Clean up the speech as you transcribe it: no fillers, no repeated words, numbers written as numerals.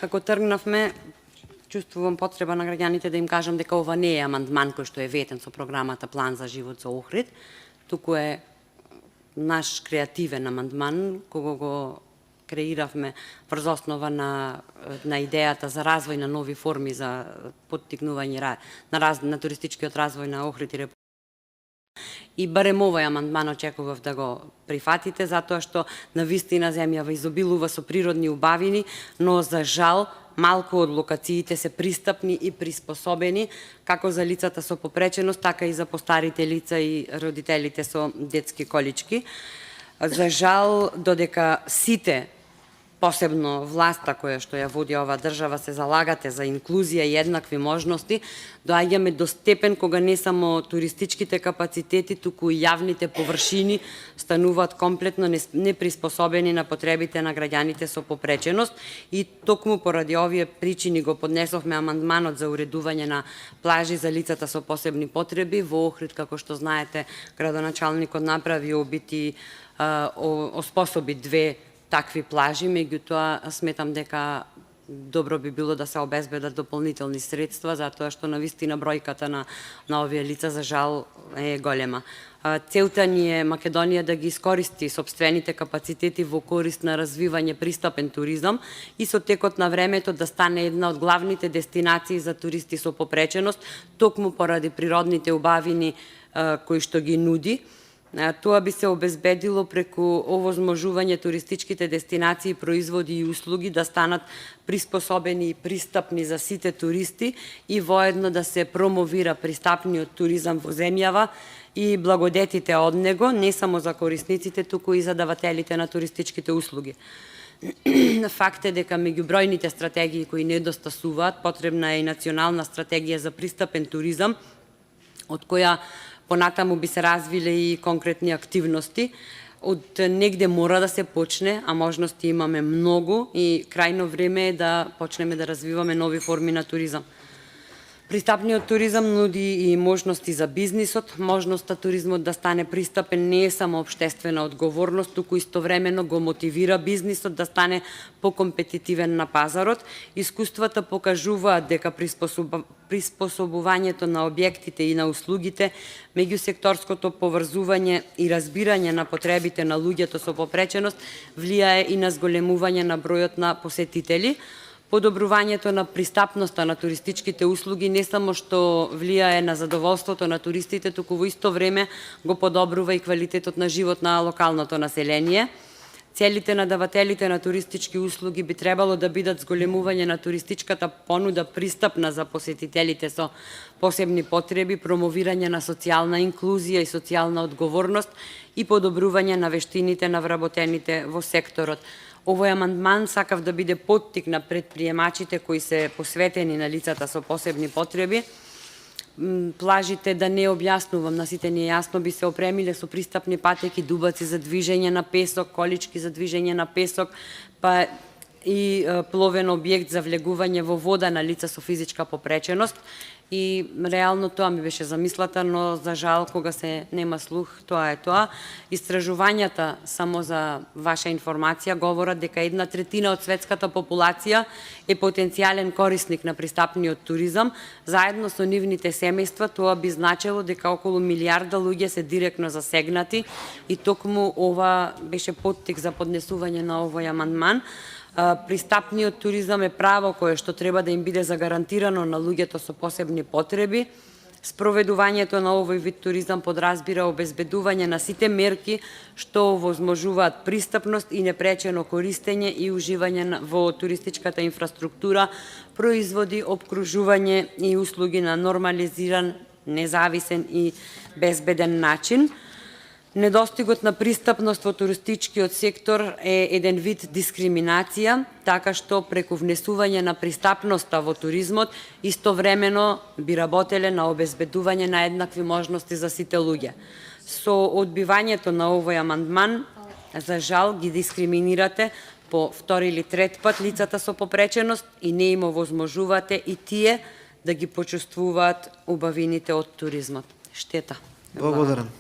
како тргнавме, чувствувам потреба на граѓаните да им кажам дека ова не е амандман кој што е ветен со програмата План за живот за Охрид, туку е наш креативен амандман, кога го креиравме врз основа на идејата за развој на нови форми за поттикнување на туристичкиот развој на Охрид и Република. И барем овој амандман очекував да го прифатите, затоа што навистина земјава изобилува со природни убавини, но за жал малку од локациите се пристапни и приспособени како за лицата со попреченост, така и за постарите лица и родителите со детски колички. За жал, додека сите, посебно власта која што ја води оваа држава, се залагате за инклузија и еднакви можности, доаѓаме до степен кога не само туристичките капацитети, туку и јавните површини стануваат комплетно неприспособени на потребите на граѓаните со попреченост и токму поради овие причини го поднесовме амандманот за уредување на плажи за лицата со посебни потреби. Во Охрид, како што знаете, градоначалникот направи обити оспособи 2 такви плажи, меѓутоа сметам дека добро би било да се обезбедат дополнителни средства, затоа што навистина бројката на овие лица за жал е голема. Целта ни е Македонија да ги искористи сопствените капацитети во корист на развивање пристапен туризам и со текот на времето да стане една од главните дестинации за туристи со попреченост, токму поради природните убавини кои што ги нуди. Тоа би се обезбедило преку овозможување туристичките дестинации, производи и услуги да станат приспособени и пристапни за сите туристи и воедно да се промовира пристапниот туризам во земјава и благодетите од него, не само за корисниците, туку и за давателите на туристичките услуги. Факт е дека меѓу бројните стратегии кои недостасуваат, потребна е и национална стратегија за пристапен туризам, од која понатаму би се развиле и конкретни активности. Од негде мора да се почне, а можности имаме многу и крајно време е да почнеме да развиваме нови форми на туризам. Пристапниот туризам нуди и можности за бизнисот. Можноста туризмот да стане пристапен не е само општествена одговорност, туку истовремено го мотивира бизнисот да стане покомпетитивен на пазарот. Искуствата покажуваат дека приспособувањето на објектите и на услугите, меѓусекторското поврзување и разбирање на потребите на луѓето со попреченост влијае и на зголемување на бројот на посетители. Подобрувањето на пристапноста на туристичките услуги не само што влијае на задоволството на туристите, туку во исто време го подобрува и квалитетот на живот на локалното население. Целите на давателите на туристички услуги би требало да бидат зголемување на туристичката понуда пристапна за посетителите со посебни потреби, промовирање на социјална инклузија и социјална одговорност и подобрување на вештините на вработените во секторот. Овој амандман сакав да биде поттик на предприемачите кои се посветени на лицата со посебни потреби. Плажите, да не објаснувам, на сите не е јасно, би се опремиле со пристапни патеки, дубаци за движење на песок, колички за движење на песок, па и пловен објект за влегување во вода на лица со физичка попреченост. И реално тоа ми беше замислата, но за жал кога се нема слух, тоа е тоа. Истражувањата, само за ваша информација, говорат дека 1/3 од светската популација е потенцијален корисник на пристапниот туризам. Заедно со нивните семејства, тоа би значело дека околу 1 милиарда луѓе се директно засегнати и токму ова беше поттик за поднесување на овој амандман. Пристапниот туризам е право кое што треба да им биде загарантирано на луѓето со посебни потреби. Спроведувањето на овој вид туризам подразбира обезбедување на сите мерки што овозможуваат пристапност и непречено користење и уживање во туристичката инфраструктура, производи, обкружување и услуги на нормализиран, независен и безбеден начин. Недостигот на пристапност во туристичкиот сектор е еден вид дискриминација, така што преку внесување на пристапноста во туризмот истовремено би работеле на обезбедување на еднакви можности за сите луѓе. Со одбивањето на овој амандман, за жал, ги дискриминирате по втори или трет пат лицата со попреченост и не им овозможувате и тие да ги почувствуваат убавините од туризмот. Штета. Благодарам.